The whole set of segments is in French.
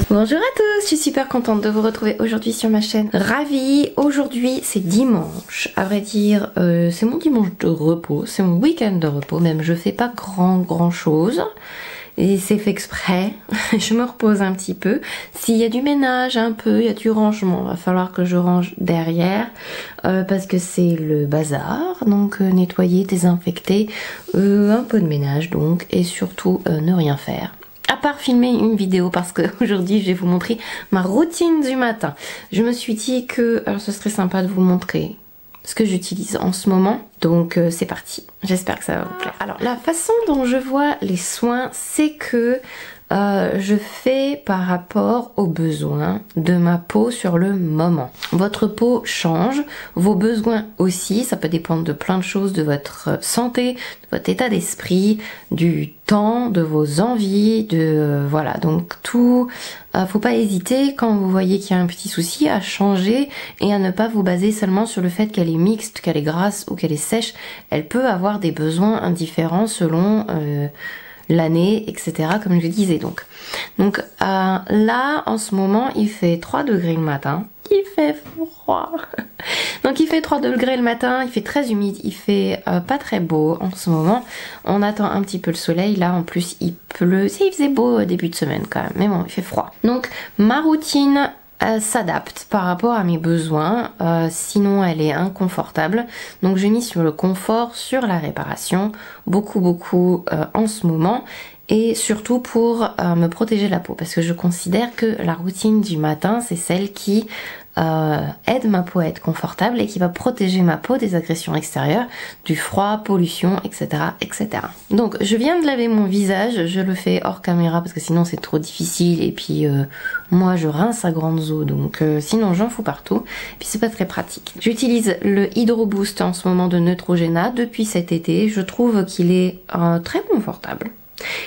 Bonjour à tous, je suis super contente de vous retrouver aujourd'hui sur ma chaîne. Ravie. Aujourd'hui c'est dimanche, à vrai dire c'est mon dimanche de repos, c'est mon week-end de repos même, je fais pas grand chose. Et c'est fait exprès, je me repose un petit peu. S'il y a du ménage un peu, il y a du rangement, va falloir que je range derrière parce que c'est le bazar. Donc nettoyer, désinfecter, un peu de ménage donc, et surtout ne rien faire. À part filmer une vidéo parce que aujourd'hui je vais vous montrer ma routine du matin. Je me suis dit que ce serait sympa de vous montrer ce que j'utilise en ce moment. Donc c'est parti, j'espère que ça va vous plaire. Alors la façon dont je vois les soins, c'est que je fais par rapport aux besoins de ma peau sur le moment. Votre peau change, vos besoins aussi, ça peut dépendre de plein de choses, de votre santé, de votre état d'esprit, du temps, de vos envies, de voilà, donc tout. Faut pas hésiter quand vous voyez qu'il y a un petit souci à changer et à ne pas vous baser seulement sur le fait qu'elle est mixte, qu'elle est grasse ou qu'elle est sèche. Elle peut avoir des besoins indifférents selon l'année, etc. comme je disais donc. Donc là, en ce moment, il fait 3 degrés le matin. Il fait froid. Donc il fait 3 degrés le matin, il fait très humide, il fait pas très beau en ce moment. On attend un petit peu le soleil. Là, en plus, il pleut. Il faisait beau début de semaine quand même, mais bon, il fait froid. Donc ma routine s'adapte par rapport à mes besoins, sinon elle est inconfortable. Donc je mise sur le confort, sur la réparation, beaucoup en ce moment, et surtout pour me protéger la peau, parce que je considère que la routine du matin, c'est celle qui aide ma peau à être confortable et qui va protéger ma peau des agressions extérieures, du froid, pollution, etc. Donc je viens de laver mon visage, je le fais hors caméra parce que sinon c'est trop difficile, et puis moi je rince à grandes eaux, donc sinon j'en fous partout, et puis c'est pas très pratique. J'utilise le Hydro Boost en ce moment de Neutrogena depuis cet été, je trouve qu'il est très confortable.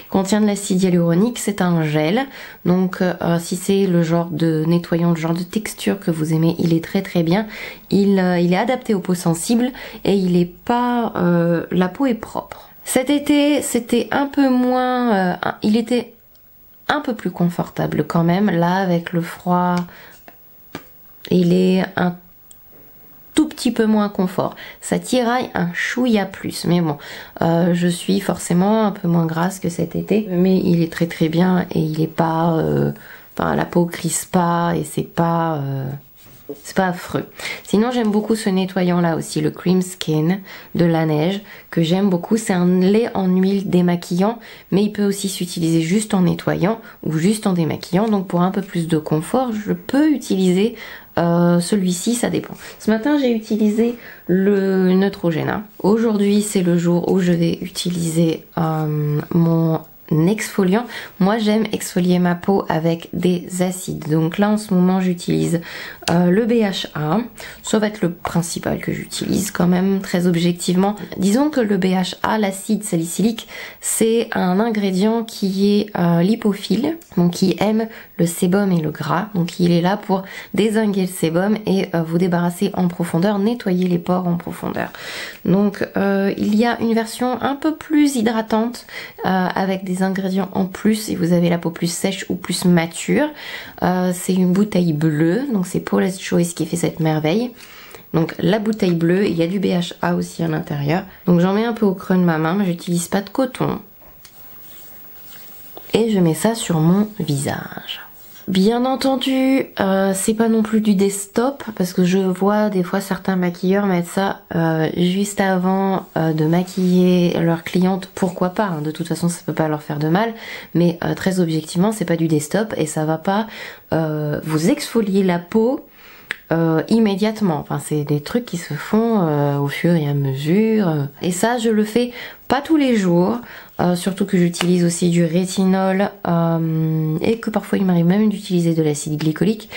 Il contient de l'acide hyaluronique, c'est un gel, donc si c'est le genre de nettoyant, le genre de texture que vous aimez, il est très bien. Il est adapté aux peaux sensibles et il est pas, la peau est propre. Cet été, c'était un peu moins, il était un peu plus confortable quand même. Là, avec le froid, il est un tout petit peu moins confort. Ça tiraille un chouïa plus, mais bon, je suis forcément un peu moins grasse que cet été, mais il est très bien et il est pas, enfin la peau crisse pas et c'est pas affreux. Sinon j'aime beaucoup ce nettoyant là aussi, le Cream Skin de La Neige, que j'aime beaucoup. C'est un lait en huile démaquillant, mais il peut aussi s'utiliser juste en nettoyant ou juste en démaquillant. Donc pour un peu plus de confort, je peux utiliser celui-ci, ça dépend. Ce matin j'ai utilisé le Neutrogena. Aujourd'hui c'est le jour où je vais utiliser mon exfoliant. Moi j'aime exfolier ma peau avec des acides, donc là en ce moment j'utilise le BHA. Ça va être le principal que j'utilise quand même, très objectivement. Disons que le BHA, l'acide salicylique, c'est un ingrédient qui est lipophile, donc qui aime le sébum et le gras, donc il est là pour dézinguer le sébum et vous débarrasser en profondeur, nettoyer les pores en profondeur. Donc il y a une version un peu plus hydratante avec des ingrédients en plus si vous avez la peau plus sèche ou plus mature. C'est une bouteille bleue, donc c'est Paula's Choice qui fait cette merveille. Donc la bouteille bleue, il y a du BHA aussi à l'intérieur. Donc j'en mets un peu au creux de ma main, mais j'utilise pas de coton. Et je mets ça sur mon visage. Bien entendu, c'est pas non plus du desktop, parce que je vois des fois certains maquilleurs mettre ça juste avant de maquiller leur cliente. Pourquoi pas, hein, de toute façon ça peut pas leur faire de mal, mais très objectivement c'est pas du desktop et ça va pas vous exfolier la peau immédiatement. Enfin c'est des trucs qui se font au fur et à mesure, et ça je le fais pas tous les jours, surtout que j'utilise aussi du rétinol et que parfois il m'arrive même d'utiliser de l'acide glycolique.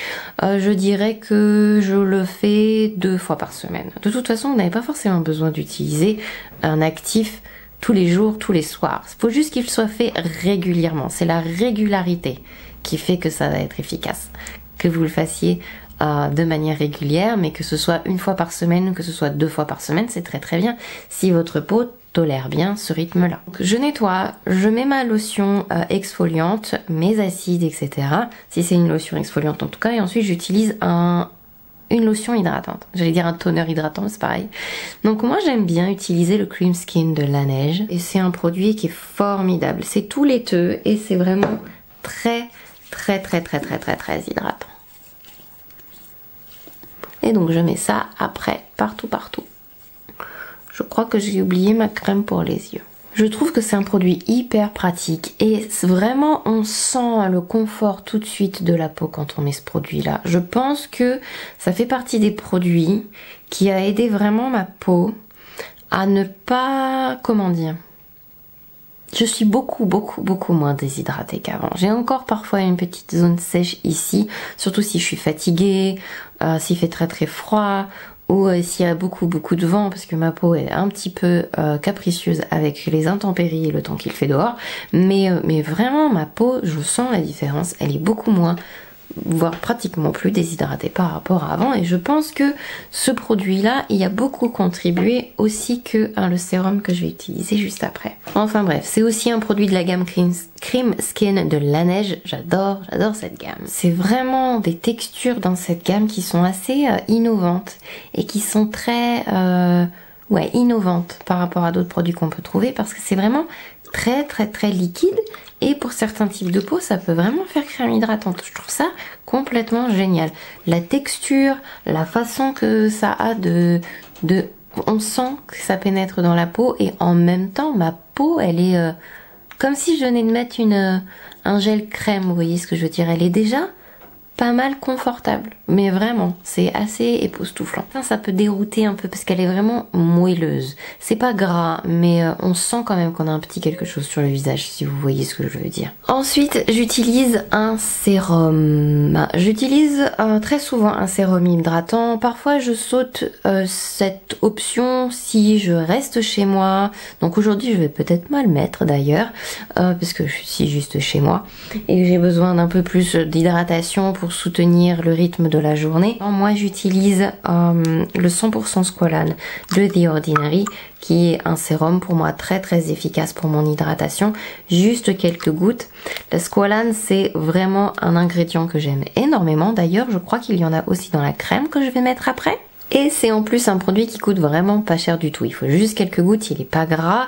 Je dirais que je le fais 2 fois par semaine. De toute façon vous n'avez pas forcément besoin d'utiliser un actif tous les jours, tous les soirs. Il faut juste qu'il soit fait régulièrement. C'est la régularité qui fait que ça va être efficace. Que vous le fassiez de manière régulière, mais que ce soit une fois par semaine ou que ce soit 2 fois par semaine, c'est très très bien si votre peau tolère bien ce rythme-là. Je nettoie, je mets ma lotion exfoliante, mes acides, etc. Si c'est une lotion exfoliante en tout cas, et ensuite j'utilise une lotion hydratante. J'allais dire un toner hydratant, c'est pareil. Donc moi j'aime bien utiliser le Cream Skin de Laneige et c'est un produit qui est formidable. C'est tout laiteux et c'est vraiment très hydratant. Et donc je mets ça après partout. Je crois que j'ai oublié ma crème pour les yeux. Je trouve que c'est un produit hyper pratique et vraiment on sent le confort tout de suite de la peau quand on met ce produit là. Je pense que ça fait partie des produits qui a aidé vraiment ma peau à ne pas, comment dire, je suis beaucoup moins déshydratée qu'avant. J'ai encore parfois une petite zone sèche ici, surtout si je suis fatiguée, s'il fait très froid, ou s'il y a beaucoup de vent, parce que ma peau est un petit peu capricieuse avec les intempéries et le temps qu'il fait dehors. Mais vraiment, ma peau, je sens la différence, elle est beaucoup moins, voire pratiquement plus déshydratée par rapport à avant. Et je pense que ce produit-là, il a beaucoup contribué aussi que le sérum que je vais utiliser juste après. Enfin bref, c'est aussi un produit de la gamme Cream Skin de Laneige. J'adore cette gamme. C'est vraiment des textures dans cette gamme qui sont assez innovantes et qui sont très innovantes par rapport à d'autres produits qu'on peut trouver, parce que c'est vraiment très liquide. Et pour certains types de peau, ça peut vraiment faire crème hydratante. Je trouve ça complètement génial. La texture, la façon que ça a on sent que ça pénètre dans la peau, et en même temps, ma peau, elle est comme si je venais de mettre un gel crème, vous voyez ce que je veux dire. Elle est déjà pas mal confortable, mais vraiment c'est assez époustouflant. Ça peut dérouter un peu parce qu'elle est vraiment moelleuse. C'est pas gras, mais on sent quand même qu'on a un petit quelque chose sur le visage, si vous voyez ce que je veux dire. Ensuite, j'utilise un sérum. J'utilise très souvent un sérum hydratant. Parfois je saute cette option si je reste chez moi. Donc aujourd'hui je vais peut-être mal mettre d'ailleurs, parce que je suis juste chez moi et j'ai besoin d'un peu plus d'hydratation pour soutenir le rythme de la journée. Moi j'utilise le 100% Squalane de The Ordinary, qui est un sérum pour moi très efficace pour mon hydratation. Juste quelques gouttes. La Squalane, c'est vraiment un ingrédient que j'aime énormément. D'ailleurs, je crois qu'il y en a aussi dans la crème que je vais mettre après. Et c'est en plus un produit qui coûte vraiment pas cher du tout. Il faut juste quelques gouttes, il est pas gras.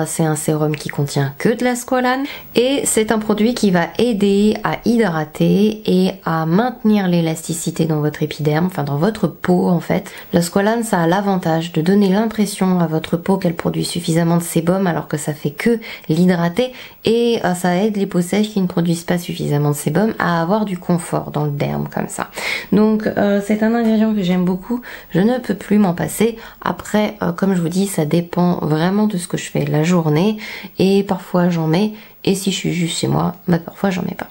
C'est un sérum qui contient que de la squalane. Et c'est un produit qui va aider à hydrater et à maintenir l'élasticité dans votre épiderme, enfin dans votre peau en fait. La squalane, ça a l'avantage de donner l'impression à votre peau qu'elle produit suffisamment de sébum, alors que ça fait que l'hydrater. Et ça aide les peaux sèches qui ne produisent pas suffisamment de sébum à avoir du confort dans le derme comme ça. Donc c'est un ingrédient que j'aime beaucoup. Je ne peux plus m'en passer. Après, comme je vous dis, ça dépend vraiment de ce que je fais la journée. Et parfois j'en mets. Et si je suis juste chez moi, bah parfois j'en mets pas.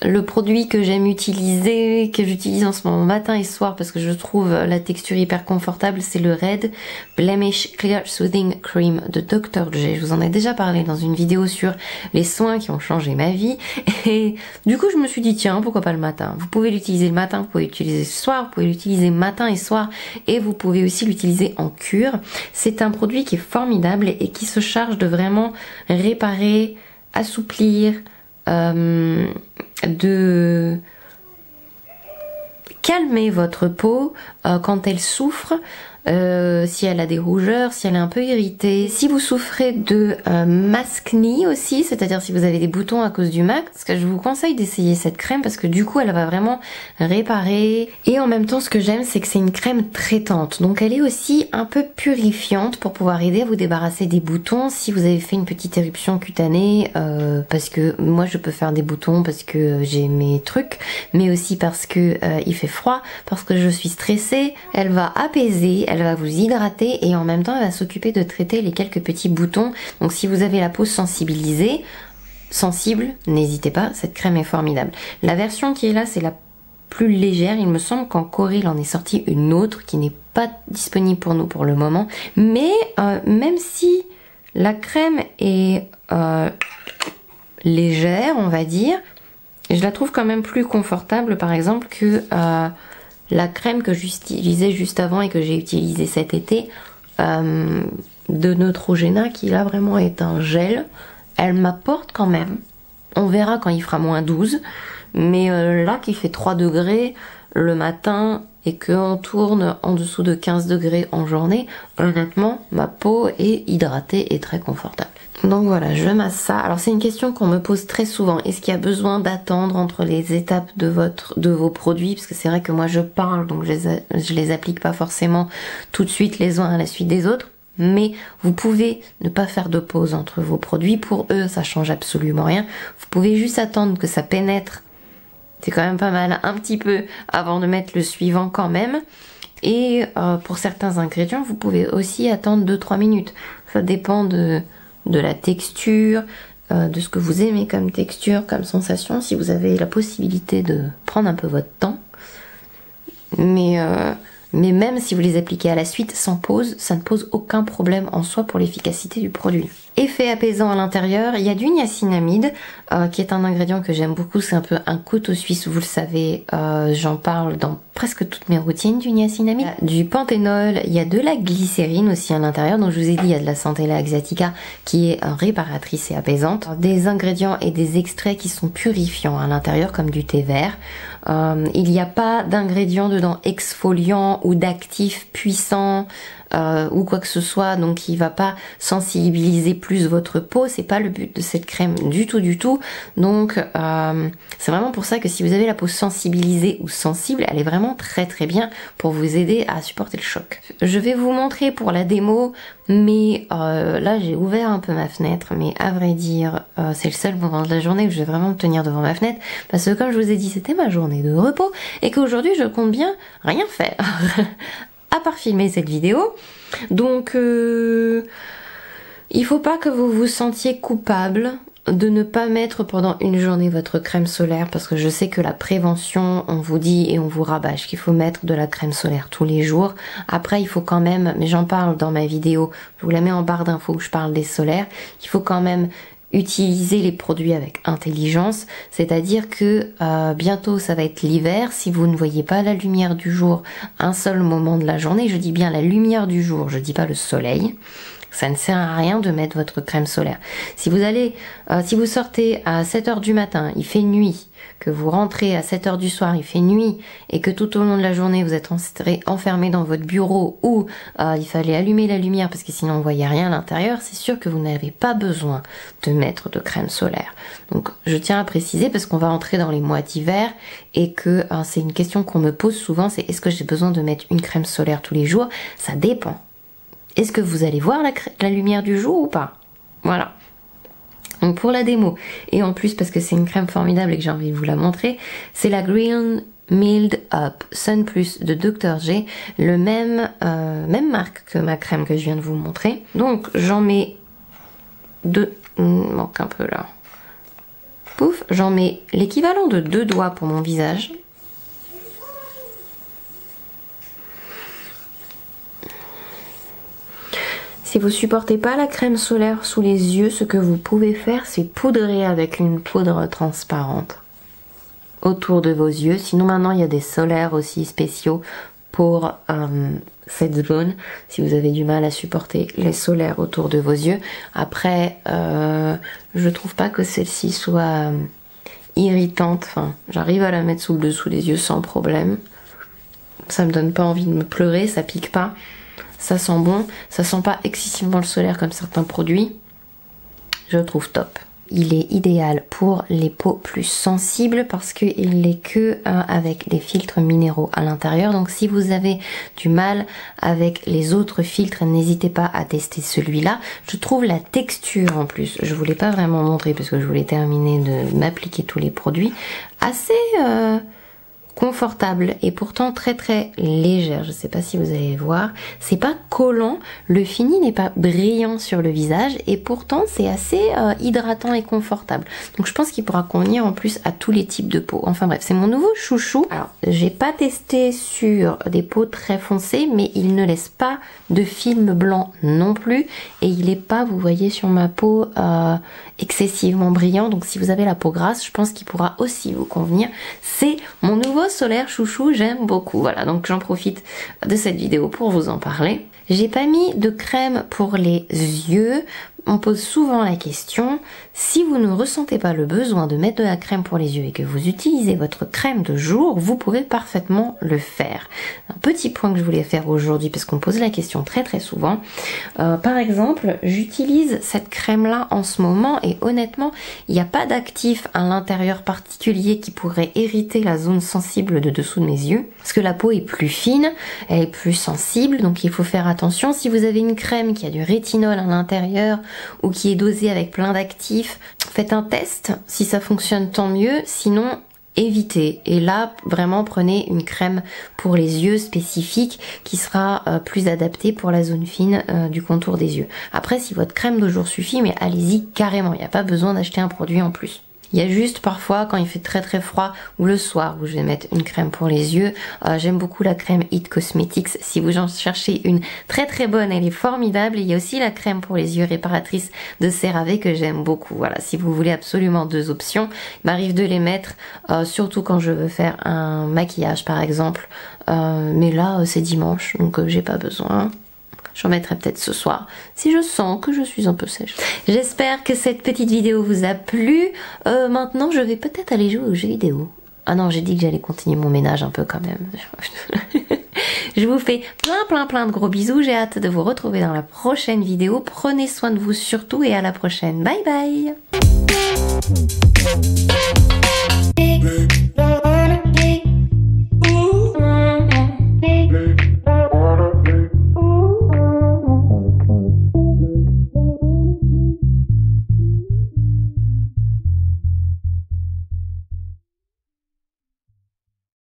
Le produit que j'aime utiliser, que j'utilise en ce moment matin et soir parce que je trouve la texture hyper confortable, c'est le Red Blemish Clear Soothing Cream de Dr. J. Je vous en ai déjà parlé dans une vidéo sur les soins qui ont changé ma vie. Et du coup, je me suis dit, tiens, pourquoi pas le matin? Vous pouvez l'utiliser le matin, vous pouvez l'utiliser le soir, vous pouvez l'utiliser matin et soir, et vous pouvez aussi l'utiliser en cure. C'est un produit qui est formidable et qui se charge de vraiment réparer, assouplir, de calmer votre peau quand elle souffre, si elle a des rougeurs, si elle est un peu irritée. Si vous souffrez de maskne aussi, c'est-à-dire si vous avez des boutons à cause du MAC, parce que je vous conseille d'essayer cette crème parce que du coup elle va vraiment réparer. Et en même temps, ce que j'aime, c'est que c'est une crème traitante, donc elle est aussi un peu purifiante pour pouvoir aider à vous débarrasser des boutons si vous avez fait une petite éruption cutanée, parce que moi je peux faire des boutons parce que j'ai mes trucs, mais aussi parce que il fait froid, parce que je suis stressée. Elle va apaiser, elle va vous hydrater et en même temps elle va s'occuper de traiter les quelques petits boutons. Donc si vous avez la peau sensibilisée, sensible, n'hésitez pas, cette crème est formidable. La version qui est là, c'est la plus légère. Il me semble qu'en Corée il en est sorti une autre qui n'est pas disponible pour nous pour le moment. Mais même si la crème est légère, on va dire, je la trouve quand même plus confortable par exemple que La crème que j'utilisais juste avant et que j'ai utilisée cet été, de Neutrogena, qui là vraiment est un gel, elle m'apporte quand même. On verra quand il fera moins 12, mais là qui fait 3 degrés le matin et qu'on tourne en dessous de 15 degrés en journée, honnêtement ma peau est hydratée et très confortable. Donc voilà, je masse ça. Alors c'est une question qu'on me pose très souvent. Est-ce qu'il y a besoin d'attendre entre les étapes de vos produits? Parce que c'est vrai que moi je parle, donc je les applique pas forcément tout de suite les uns à la suite des autres. Mais vous pouvez ne pas faire de pause entre vos produits. Pour eux, ça change absolument rien. Vous pouvez juste attendre que ça pénètre. C'est quand même pas mal, un petit peu, avant de mettre le suivant quand même. Et pour certains ingrédients, vous pouvez aussi attendre 2-3 minutes. Ça dépend de la texture, de ce que vous aimez comme texture, comme sensation, si vous avez la possibilité de prendre un peu votre temps. Mais même si vous les appliquez à la suite sans pause, ça ne pose aucun problème en soi pour l'efficacité du produit. Effet apaisant à l'intérieur, il y a du niacinamide qui est un ingrédient que j'aime beaucoup, c'est un peu un couteau suisse, vous le savez, j'en parle dans presque toutes mes routines du niacinamide. Du panthénol, il y a de la glycérine aussi à l'intérieur, donc je vous ai dit il y a de la Centella axatica qui est réparatrice et apaisante. Des ingrédients et des extraits qui sont purifiants à l'intérieur comme du thé vert. Il n'y a pas d'ingrédients dedans exfoliants ou d'actifs puissants ou quoi que ce soit, donc qui va pas sensibiliser plus votre peau. C'est pas le but de cette crème du tout. Donc c'est vraiment pour ça que si vous avez la peau sensibilisée ou sensible, elle est vraiment très bien pour vous aider à supporter le choc. Je vais vous montrer pour la démo, mais là j'ai ouvert un peu ma fenêtre, mais à vrai dire c'est le seul moment de la journée que je vais vraiment me tenir devant ma fenêtre, parce que comme je vous ai dit, c'était ma journée de repos et qu'aujourd'hui je compte bien rien faire à part filmer cette vidéo. Donc il faut pas que vous vous sentiez coupable de ne pas mettre pendant une journée votre crème solaire, parce que je sais que la prévention, on vous dit et on vous rabâche qu'il faut mettre de la crème solaire tous les jours. Après il faut quand même, mais j'en parle dans ma vidéo, je vous la mets en barre d'infos où je parle des solaires, il faut quand même utiliser les produits avec intelligence, c'est-à-dire que bientôt ça va être l'hiver. Si vous ne voyez pas la lumière du jour un seul moment de la journée, je dis bien la lumière du jour, je dis pas le soleil, ça ne sert à rien de mettre votre crème solaire. Si vous allez, si vous sortez à 7h du matin, il fait nuit, que vous rentrez à 7h du soir, il fait nuit, et que tout au long de la journée vous êtes enfermé dans votre bureau où il fallait allumer la lumière parce que sinon on ne voyait rien à l'intérieur, c'est sûr que vous n'avez pas besoin de mettre de crème solaire. Donc je tiens à préciser, parce qu'on va entrer dans les mois d'hiver et que c'est une question qu'on me pose souvent, c'est est-ce que j'ai besoin de mettre une crème solaire tous les jours? Ça dépend. Est-ce que vous allez voir la lumière du jour ou pas? Voilà. Donc pour la démo, et en plus parce que c'est une crème formidable et que j'ai envie de vous la montrer, c'est la Green Milled Up Sun Plus de Dr. G, le même marque que ma crème que je viens de vous montrer. Donc j'en mets deux, il manque un peu là. Pouf, j'en mets l'équivalent de 2 doigts pour mon visage. Si vous supportez pas la crème solaire sous les yeux, ce que vous pouvez faire, c'est poudrer avec une poudre transparente autour de vos yeux. Sinon maintenant il y a des solaires aussi spéciaux pour cette zone, si vous avez du mal à supporter les solaires autour de vos yeux. Après, je trouve pas que celle-ci soit irritante. Enfin, j'arrive à la mettre sous le dessous des yeux sans problème. Ça me donne pas envie de me pleurer, ça pique pas. Ça sent bon, ça sent pas excessivement le solaire comme certains produits. Je le trouve top. Il est idéal pour les peaux plus sensibles parce qu'il n'est que avec des filtres minéraux à l'intérieur. Donc si vous avez du mal avec les autres filtres, n'hésitez pas à tester celui-là. Je trouve la texture en plus, je ne vous l'ai pas vraiment montré parce que je voulais terminer de m'appliquer tous les produits, assez confortable et pourtant très légère. Je sais pas si vous allez voir, c'est pas collant, le fini n'est pas brillant sur le visage et pourtant c'est assez hydratant et confortable. Donc je pense qu'il pourra convenir en plus à tous les types de peau. Enfin bref, c'est mon nouveau chouchou. Alors j'ai pas testé sur des peaux très foncées, mais il ne laisse pas de film blanc non plus et il est pas, vous voyez sur ma peau, excessivement brillant. Donc si vous avez la peau grasse, je pense qu'il pourra aussi vous convenir. C'est mon nouveau repose solaire chouchou, j'aime beaucoup. Voilà, donc j'en profite de cette vidéo pour vous en parler. J'ai pas mis de crème pour les yeux. On pose souvent la question, si vous ne ressentez pas le besoin de mettre de la crème pour les yeux et que vous utilisez votre crème de jour, vous pouvez parfaitement le faire. Un petit point que je voulais faire aujourd'hui, parce qu'on pose la question très souvent. Par exemple, j'utilise cette crème là en ce moment et honnêtement, il n'y a pas d'actif à l'intérieur particulier qui pourrait irriter la zone sensible de dessous de mes yeux. Parce que la peau est plus fine, elle est plus sensible, donc il faut faire attention. Si vous avez une crème qui a du rétinol à l'intérieur, ou qui est dosé avec plein d'actifs, faites un test, si ça fonctionne tant mieux, sinon évitez. Et là vraiment prenez une crème pour les yeux spécifique qui sera plus adaptée pour la zone fine du contour des yeux. Après si votre crème de jour suffit, mais allez-y carrément, il n'y a pas besoin d'acheter un produit en plus. Il y a juste parfois quand il fait très froid ou le soir où je vais mettre une crème pour les yeux. J'aime beaucoup la crème It Cosmetics. Si vous en cherchez une très bonne, elle est formidable. Et il y a aussi la crème pour les yeux réparatrice de CeraVe que j'aime beaucoup. Voilà, si vous voulez absolument deux options, il m'arrive de les mettre surtout quand je veux faire un maquillage par exemple. Mais là c'est dimanche donc j'ai pas besoin. J'en mettrai peut-être ce soir, si je sens que je suis un peu sèche. J'espère que cette petite vidéo vous a plu. Maintenant, je vais peut-être aller jouer aux jeux vidéo. Ah non, j'ai dit que j'allais continuer mon ménage un peu quand même. Je vous fais plein de gros bisous. J'ai hâte de vous retrouver dans la prochaine vidéo. Prenez soin de vous surtout et à la prochaine. Bye bye.